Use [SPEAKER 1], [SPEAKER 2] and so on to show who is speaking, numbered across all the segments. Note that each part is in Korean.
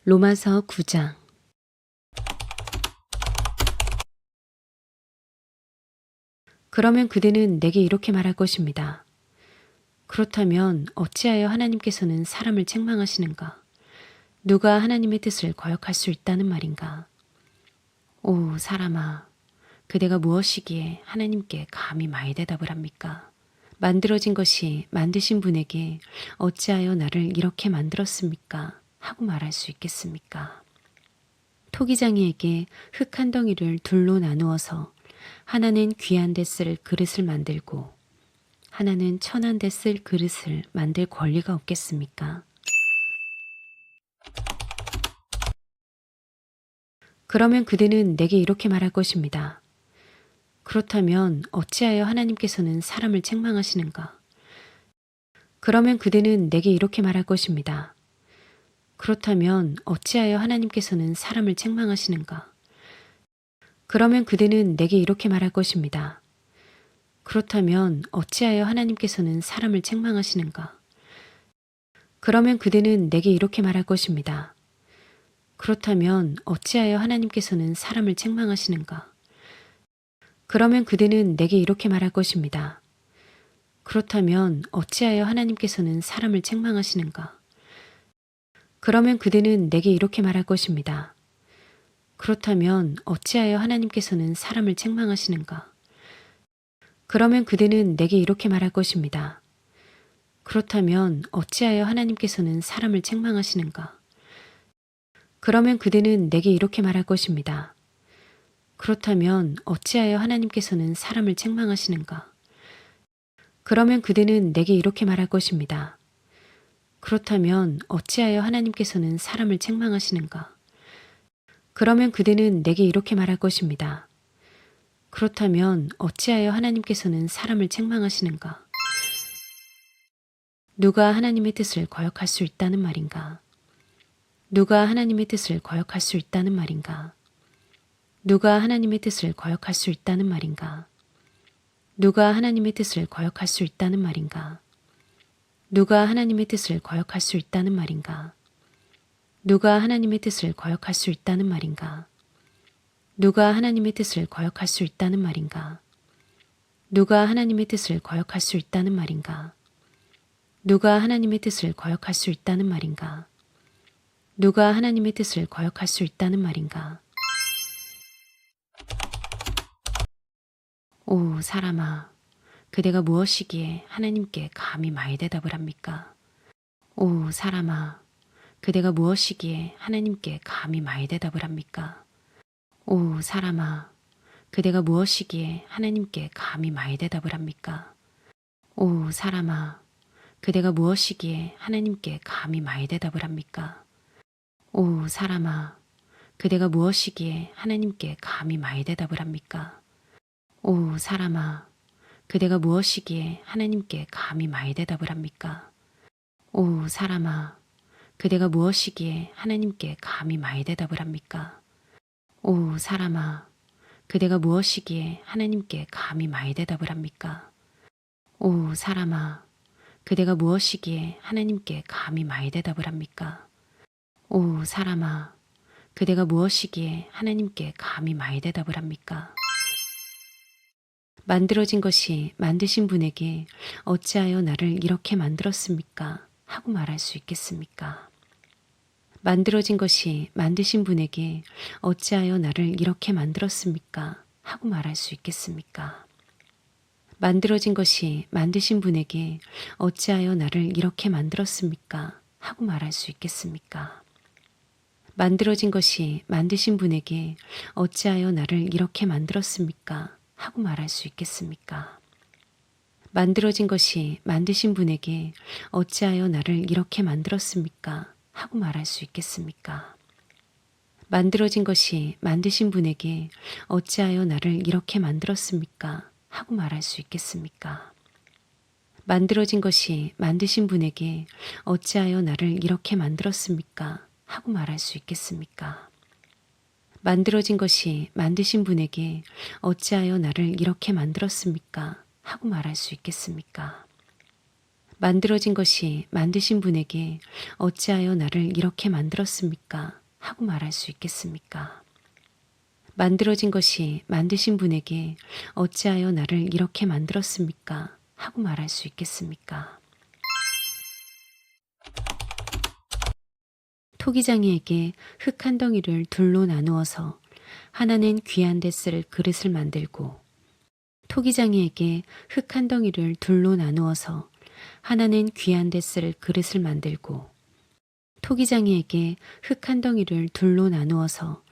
[SPEAKER 1] 로마서 9장. 그러면 그대는 내게 이렇게 말할 것입니다. 그렇다면 어찌하여 하나님께서는 사람을 책망하시는가? 누가 하나님의 뜻을 거역할 수 있다는 말인가? 오 사람아, 그대가 무엇이기에 하나님께 감히 말대답을 합니까? 만들어진 것이 만드신 분에게 어찌하여 나를 이렇게 만들었습니까? 하고 말할 수 있겠습니까? 토기장이에게 흙 한 덩이를 둘로 나누어서 하나는 귀한 데 쓸 그릇을 만들고 하나는 천한 데 쓸 그릇을 만들 권리가 없겠습니까? 그러면 그대는 내게 이렇게 말할 것입니다. 그렇다면 어찌하여 하나님께서는 사람을 책망하시는가? 그러면 그대는 내게 이렇게 말할 것입니다. 그렇다면 어찌하여 하나님께서는 사람을 책망하시는가? 그러면 그대는 내게 이렇게 말할 것입니다. 그렇다면 어찌하여 하나님께서는 사람을 책망하시는가? 그러면 그대는 내게 이렇게 말할 것입니다. 그렇다면 어찌하여 하나님께서는 사람을 책망하시는가? 그러면 그대는 내게 이렇게 말할 것입니다. 그렇다면 어찌하여 하나님께서는 사람을 책망하시는가? 그러면 그대는 내게 이렇게 말할 것입니다. 그렇다면 어찌하여 하나님께서는 사람을 책망하시는가? 그러면 그대는 내게 이렇게 말할 것입니다. 그렇다면 어찌하여 하나님께서는 사람을 책망하시는가? 그러면 그대는 내게 이렇게 말할 것입니다. 그렇다면 어찌하여 하나님께서는 사람을 책망하시는가? 그러면 그대는 내게 이렇게 말할 것입니다. 그렇다면 어찌하여 하나님께서는 사람을 책망하시는가? 그러면 그대는 내게 이렇게 말할 것입니다. 그렇다면 어찌하여 하나님께서는 사람을 책망하시는가? 누가 하나님의 뜻을 거역할 수 있다는 말인가? 누가 하나님의 뜻을 거역할 수 있다는 말인가? 누가 하나님의 뜻을 거역할 수 있다는 말인가? 누가 하나님의 뜻을 거역할 수 있다는 말인가? 누가 하나님의 뜻을 거역할 수 있다는 말인가? 누가 하나님의 뜻을 거역할 수 있다는 말인가? 누가 하나님의 뜻을 거역할 수 있다는 말인가? 누가 하나님의 뜻을 거역할 수 있다는 말인가? 누가 하나님의 뜻을 거역할 수 있다는 말인가? 누가 하나님의 뜻을 거역할 수 있다는 말인가? 오 사람아, 그대가 무엇이기에 하나님께 감히 말대답을 합니까? 오 사람아, 그대가 무엇이기에 하나님께 감히 말대답을 합니까? 오 사람아, 그대가 무엇이기에 하나님께 감히 말대답을 합니까? 오 사람아, 그대가 무엇이기에 하나님께 감히 말대답을 합니까? 오 사람아, 그대가 무엇이기에 하나님께 감히 말대답을 합니까? 오 사람아, 그대가 무엇이기에 하나님께 감히 말대답을 합니까? 오 사람아, 그대가 무엇이기에 하나님께 감히 말대답을 합니까? 오 사람아, 그대가 무엇이기에 하나님께 감히 말대답을 합니까? 오 사람아, 그대가 무엇이기에 하나님께 감히 말대답을 합니까? 오 사람아, 그대가 무엇이기에 하나님께 감히 말대답을 합니까? 만들어진 것이 만드신 분에게 어찌하여 나를 이렇게 만들었습니까? 하고 말할 수 있겠습니까? 만들어진 것이 만드신 분에게 어찌하여 나를 이렇게 만들었습니까? 하고 말할 수 있겠습니까? 만들어진 것이 만드신 분에게 어찌하여 나를 이렇게 만들었습니까? 하고 말할 수 있겠습니까? 만들어진 것이 만드신 분에게 어찌하여 나를 이렇게 만들었습니까? 하고 말할 수 있겠습니까? 만들어진 것이 만드신 분에게 어찌하여 나를 이렇게 만들었습니까? 하고 말할 수 있겠습니까? 만들어진 것이 만드신 분에게 어찌하여 나를 이렇게 만들었습니까? 하고 말할 수 있겠습니까? 만들어진 것이 만드신 분에게 어찌하여 나를 이렇게 만들었습니까? 하고 말할 수 있겠습니까? 만들어진 것이 만드신 분에게 어찌하여 나를 이렇게 만들었습니까? 하고 말할 수 있겠습니까? 만들어진 것이 만드신 분에게 어찌하여 나를 이렇게 만들었습니까? 하고 말할 수 있겠습니까? 만들어진 것이 만드신 분에게 어찌하여 나를 이렇게 만들었습니까? 하고 말할 수 있겠습니까? 토기장이에게 흙 한 덩이를 둘로 나누어서 하나는 귀한 데 쓸 그릇을 만들고, 토기장이에게 흙 한 덩이를 둘로 나누어서 하나는 귀한 데 쓸 그릇을 만들고, 토기장이에게 흙 한 덩이를 둘로 나누어서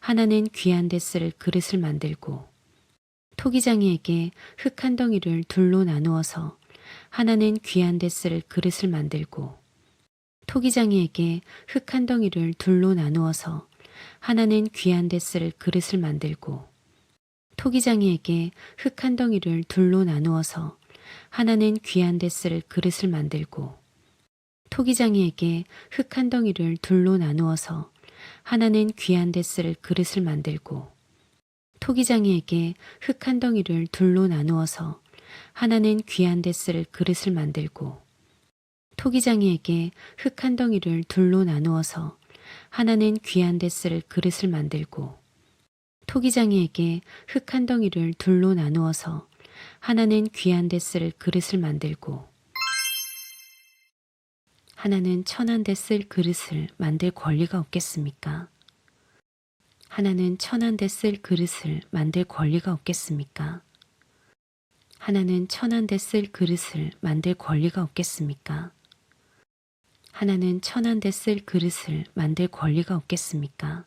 [SPEAKER 1] 하나는 귀한 데 쓸 그릇을 만들고, 토기장이에게 흙 한 덩이를 둘로 나누어서 하나는 귀한 데 쓸 그릇을 만들고, 토기장이에게 흙 한 덩이를 둘로 나누어서 하나는 귀한 데 쓸 그릇을 만들고, 토기장이에게 흙 한 덩이를 둘로 나누어서 하나는 귀한 데 쓸 그릇을 만들고, 토기장이에게 흙 한 덩이를 둘로 나누어서 하나는 귀한 데 쓸 그릇을 만들고, 토기장이에게 흙 한 덩이를 둘로 나누어서 하나는 귀한 데 쓸 그릇을 만들고, 토기장이에게 흙 한 덩이를 둘로 나누어서 하나는 귀한 데 쓸 그릇을 만들고, 토기장이에게 흙 한 덩이를 둘로 나누어서 하나는 귀한 데 쓸 그릇을 만들고, 하나는 천한 데 쓸 그릇을 만들 권리가 없겠습니까? 하나는 천한 데 쓸 그릇을 만들 권리가 없겠습니까? 하나는 천한 데 쓸 그릇을 만들 권리가 없겠습니까? 하나는 천한 데 쓸 그릇을 만들 권리가 없겠습니까?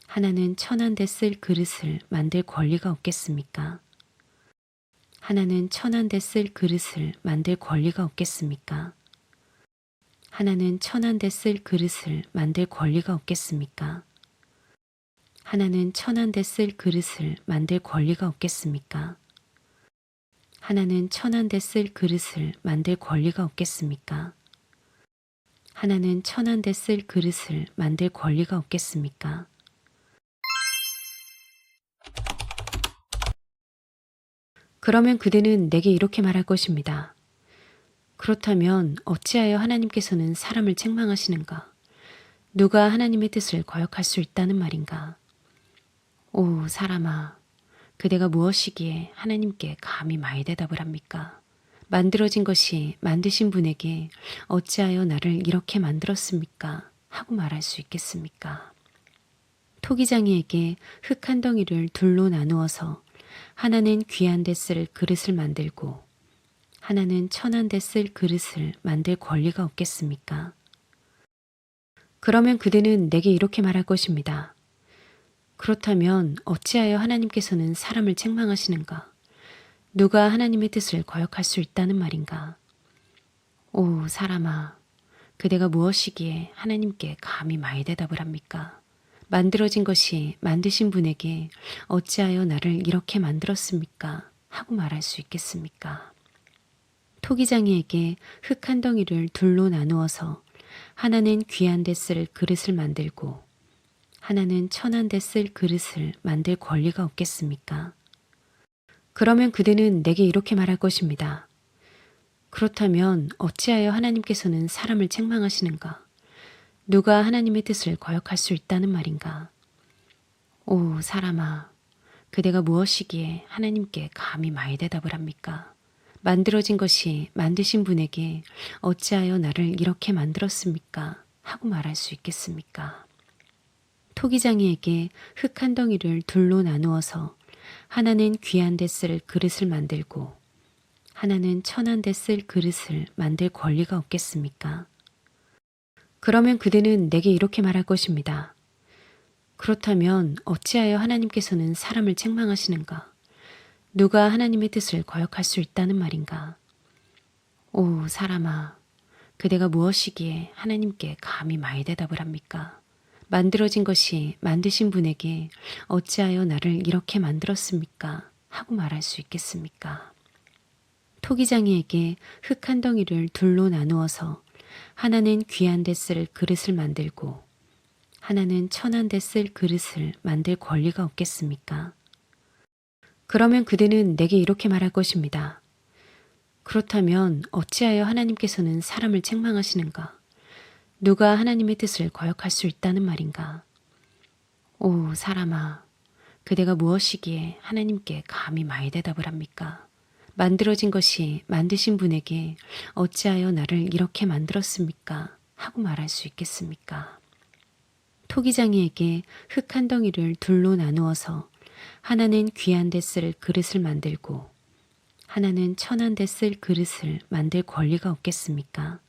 [SPEAKER 1] 하나는 천한 데 쓸 그릇을 만들 권리가 없겠습니까? 하나는 천한 데 쓸 그릇을 만들 권리가 없겠습니까? 하나는 천한 데 쓸 그릇을 만들 권리가 없겠습니까? 하나는 천한 데 쓸 그릇을 만들 권리가 없겠습니까? 하나는 천한 데 쓸 그릇을 만들 권리가 없겠습니까? 하나는 천한 데 쓸 그릇을 만들 권리가 없겠습니까? 그러면 그대는 내게 이렇게 말할 것입니다. 그렇다면 어찌하여 하나님께서는 사람을 책망하시는가? 누가 하나님의 뜻을 거역할 수 있다는 말인가? 오 사람아, 그대가 무엇이기에 하나님께 감히 말 대답을 합니까? 만들어진 것이 만드신 분에게 어찌하여 나를 이렇게 만들었습니까? 하고 말할 수 있겠습니까? 토기장이에게 흙 한 덩이를 둘로 나누어서 하나는 귀한 데 쓸 그릇을 만들고, 하나는 천한 데 쓸 그릇을 만들 권리가 없겠습니까? 그러면 그대는 내게 이렇게 말할 것입니다. 그렇다면 어찌하여 하나님께서는 사람을 책망하시는가? 누가 하나님의 뜻을 거역할 수 있다는 말인가? 오 사람아, 그대가 무엇이기에 하나님께 감히 말 대답을 합니까? 만들어진 것이 만드신 분에게 어찌하여 나를 이렇게 만들었습니까? 하고 말할 수 있겠습니까? 토기장이에게 흙 한 덩이를 둘로 나누어서 하나는 귀한 데 쓸 그릇을 만들고, 하나는 천한 데 쓸 그릇을 만들 권리가 없겠습니까? 그러면 그대는 내게 이렇게 말할 것입니다. 그렇다면 어찌하여 하나님께서는 사람을 책망하시는가? 누가 하나님의 뜻을 거역할 수 있다는 말인가? 오 사람아, 그대가 무엇이기에 하나님께 감히 말 대답을 합니까? 만들어진 것이 만드신 분에게 어찌하여 나를 이렇게 만들었습니까? 하고 말할 수 있겠습니까? 토기장이에게 흙 한 덩이를 둘로 나누어서 하나는 귀한 데 쓸 그릇을 만들고, 하나는 천한 데 쓸 그릇을 만들 권리가 없겠습니까? 그러면 그대는 내게 이렇게 말할 것입니다. 그렇다면 어찌하여 하나님께서는 사람을 책망하시는가? 누가 하나님의 뜻을 거역할 수 있다는 말인가? 오 사람아, 그대가 무엇이기에 하나님께 감히 말 대답을 합니까? 만들어진 것이 만드신 분에게 어찌하여 나를 이렇게 만들었습니까? 하고 말할 수 있겠습니까? 토기장이에게 흙 한 덩이를 둘로 나누어서 하나는 귀한 데 쓸 그릇을 만들고, 하나는 천한 데 쓸 그릇을 만들 권리가 없겠습니까? 그러면 그대는 내게 이렇게 말할 것입니다. 그렇다면 어찌하여 하나님께서는 사람을 책망하시는가? 누가 하나님의 뜻을 거역할 수 있다는 말인가? 오, 사람아, 그대가 무엇이기에 하나님께 감히 말대답을 합니까? 만들어진 것이 만드신 분에게 어찌하여 나를 이렇게 만들었습니까? 하고 말할 수 있겠습니까? 토기장이에게 흙 한 덩이를 둘로 나누어서 하나는 귀한 데 쓸 그릇을 만들고 하나는 천한 데 쓸 그릇을 만들 권리가 없겠습니까?